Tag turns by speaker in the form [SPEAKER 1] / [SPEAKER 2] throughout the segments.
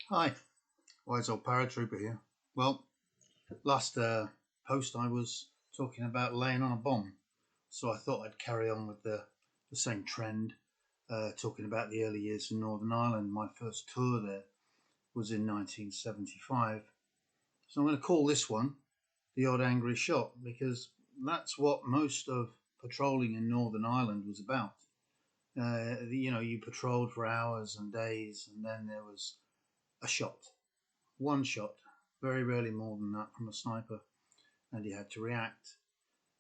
[SPEAKER 1] Hi, Wise Old Paratrooper here. Well, last post I was talking about laying on a bomb, so I thought I'd carry on with the same trend, talking about the early years in Northern Ireland. My first tour there was in 1975, so I'm going to call this one The Odd Angry Shot, because that's what most of patrolling in Northern Ireland was about. You patrolled for hours and days, and then there was a shot. One shot, very rarely more than that from a sniper, and you had to react.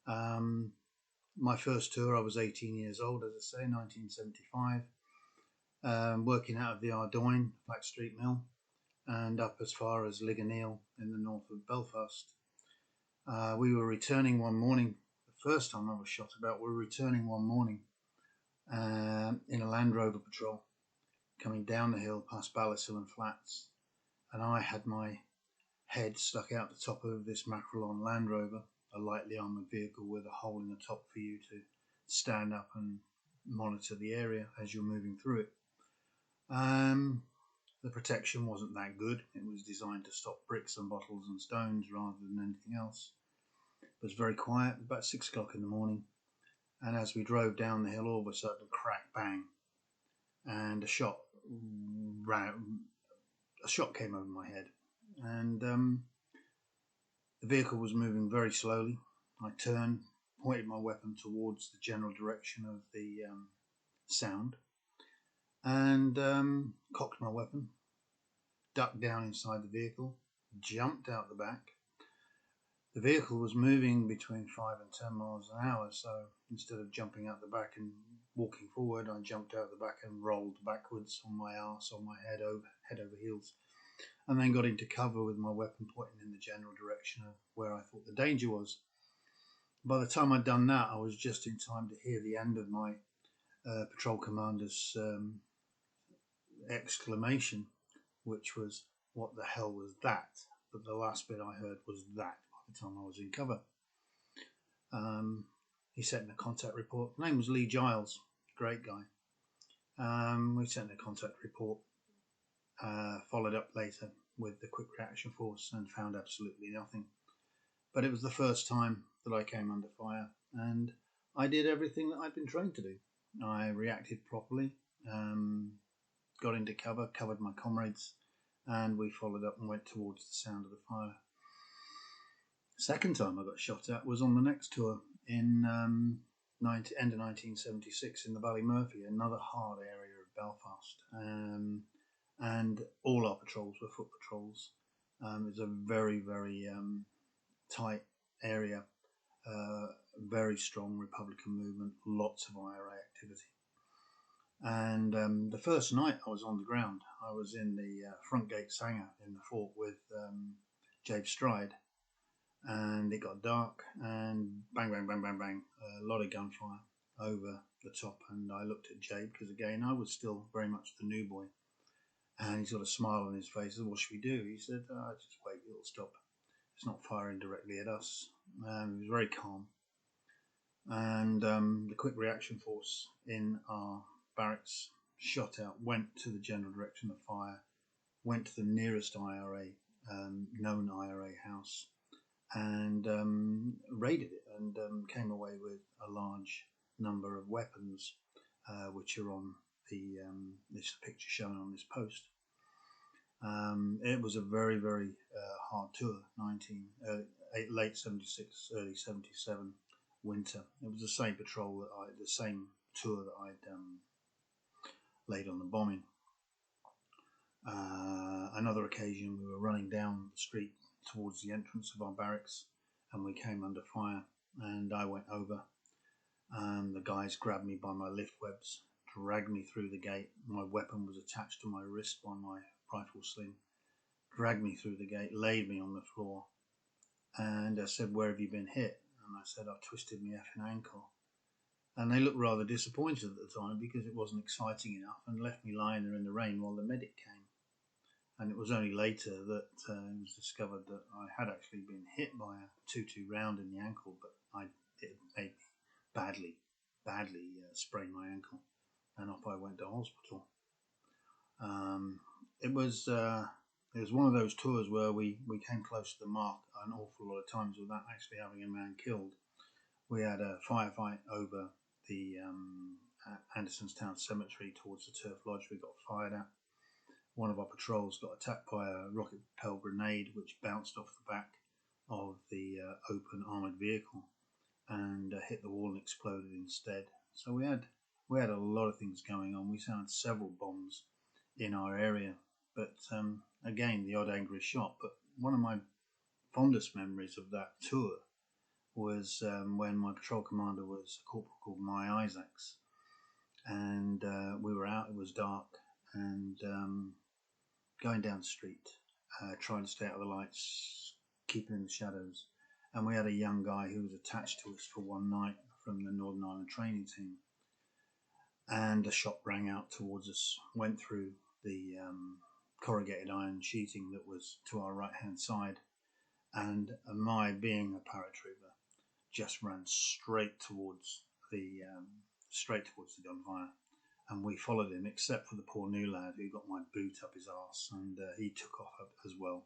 [SPEAKER 1] My first tour, I was 18 years old, as I say, 1975, working out of the Ardoyne, Black Street Mill, and up as far as Liganeil in the north of Belfast. We were returning one morning, the first time I was shot about, we were returning one morning in a Land Rover patrol, coming down the hill past Ballishill and Flats, and I had my head stuck out the top of this Macrolon Land Rover, a lightly armoured vehicle with a hole in the top for you to stand up and monitor the area as you're moving through it. The protection wasn't that good. It was designed to stop bricks and bottles and stones rather than anything else. It was very quiet, about 6 o'clock in the morning, and as we drove down the hill, all of a sudden, crack, bang, and a shot came over my head, and the vehicle was moving very slowly. I turned, pointed my weapon towards the general direction of the sound, and cocked my weapon, ducked down inside the vehicle, jumped out the back. The vehicle was moving between 5 and 10 miles an hour, so instead of jumping out the back and walking forward, I jumped out the back and rolled backwards on my arse, on my head over heels, and then got into cover with my weapon pointing in the general direction of where I thought the danger was. By the time I'd done that, I was just in time to hear the end of my patrol commander's exclamation, which was, "What the hell was that?" But the last bit I heard was "that" by the time I was in cover. He sent in a contact report. His name was Lee Giles, great guy. We sent a contact report, followed up later with the quick reaction force, and found absolutely nothing. But it was the first time that I came under fire, and I did everything that I'd been trained to do. I reacted properly, got into cover, covered my comrades, and we followed up and went towards the sound of the fire. Second time I got shot at was on the next tour in end of 1976 in the Ballymurphy, another hard area of Belfast, and all our patrols were foot patrols. It was a very, very tight area, very strong Republican movement, lots of IRA activity. And the first night I was on the ground, I was in the front gate Sanger in the fort with Jabe Stride, and it got dark, and bang, bang, bang, bang, bang, a lot of gunfire over the top, and I looked at Jabe, because again, I was still very much the new boy, and he's got a smile on his face. I said, "What should we do?" He said, "Just wait, it'll stop. It's not firing directly at us." He was very calm, and the quick reaction force in our barracks shot out, went to the general direction of fire, went to the nearest IRA, known IRA house, and raided it, and came away with a large number of weapons, which are on the this picture shown on this post. It was a very, very hard tour, late 76, early 77 winter. It was the same patrol the same tour that I'd laid on the bombing. Another occasion, we were running down the street towards the entrance of our barracks, and we came under fire, and I went over, and the guys grabbed me by my lift webs, dragged me through the gate. My weapon was attached to my wrist by my rifle sling, dragged me through the gate, laid me on the floor, and I said, "Where have you been hit?" And I said, "I've twisted my effing ankle." And they looked rather disappointed at the time, because it wasn't exciting enough, and left me lying there in the rain while the medic came. And it was only later that it was discovered that I had actually been hit by a .22 round in the ankle, but it made me badly sprain my ankle, and off I went to hospital. it was one of those tours where we came close to the mark an awful lot of times without actually having a man killed. We had a firefight over the Andersonstown Cemetery towards the Turf Lodge. We got fired at. One of our patrols got attacked by a rocket propelled grenade which bounced off the back of the open armoured vehicle and hit the wall and exploded instead. So we had a lot of things going on. We found several bombs in our area, but again, the odd angry shot. But one of my fondest memories of that tour was when my patrol commander was a corporal called My Isaacs, and we were out. It was dark, and going down the street, trying to stay out of the lights, keeping in the shadows. And we had a young guy who was attached to us for one night from the Northern Ireland training team. And a shot rang out towards us, went through the corrugated iron sheeting that was to our right hand side. And my, being a paratrooper, just ran straight towards the gunfire. And we followed him, except for the poor new lad who got my boot up his arse, and he took off as well.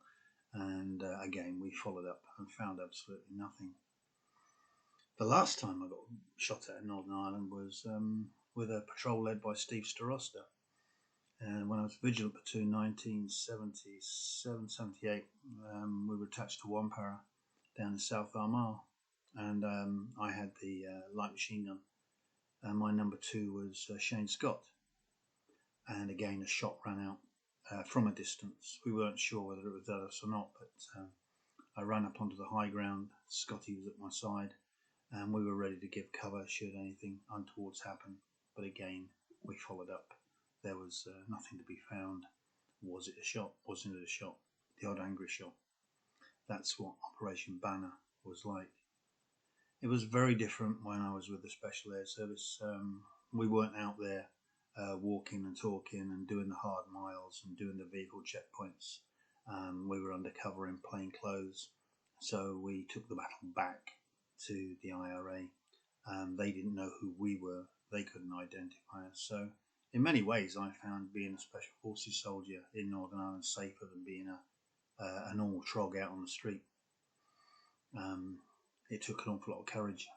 [SPEAKER 1] And again, we followed up and found absolutely nothing. The last time I got shot at in Northern Ireland was with a patrol led by Steve Starosta. And when I was Vigilant Platoon 1977-78, we were attached to one para down in South Armagh, and I had the light machine gun. And my number two was Shane Scott. And again, a shot ran out from a distance. We weren't sure whether it was at us or not, but I ran up onto the high ground. Scotty was at my side, and we were ready to give cover should anything untoward happen. But again, we followed up. There was nothing to be found. Was it a shot? Wasn't it a shot? The odd angry shot. That's what Operation Banner was like. It was very different when I was with the Special Air Service. We weren't out there walking and talking and doing the hard miles and doing the vehicle checkpoints. We were undercover in plain clothes. So we took the battle back to the IRA. They didn't know who we were. They couldn't identify us. So in many ways, I found being a Special Forces soldier in Northern Ireland safer than being a normal trog out on the street. It took an awful lot of courage,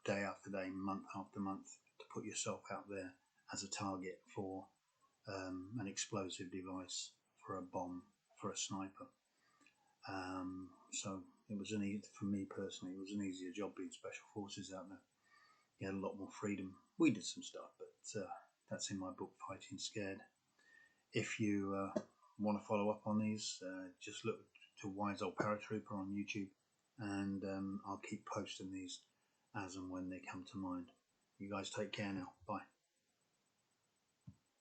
[SPEAKER 1] day after day, month after month, to put yourself out there as a target for an explosive device, for a bomb, for a sniper. So it was for me personally, it was an easier job being Special Forces out there. You had a lot more freedom. We did some stuff, but that's in my book, Fighting Scared. If you want to follow up on these, just look to Wise Old Paratrooper on YouTube, and I'll keep posting these as and when they come to mind. You guys take care now. Bye.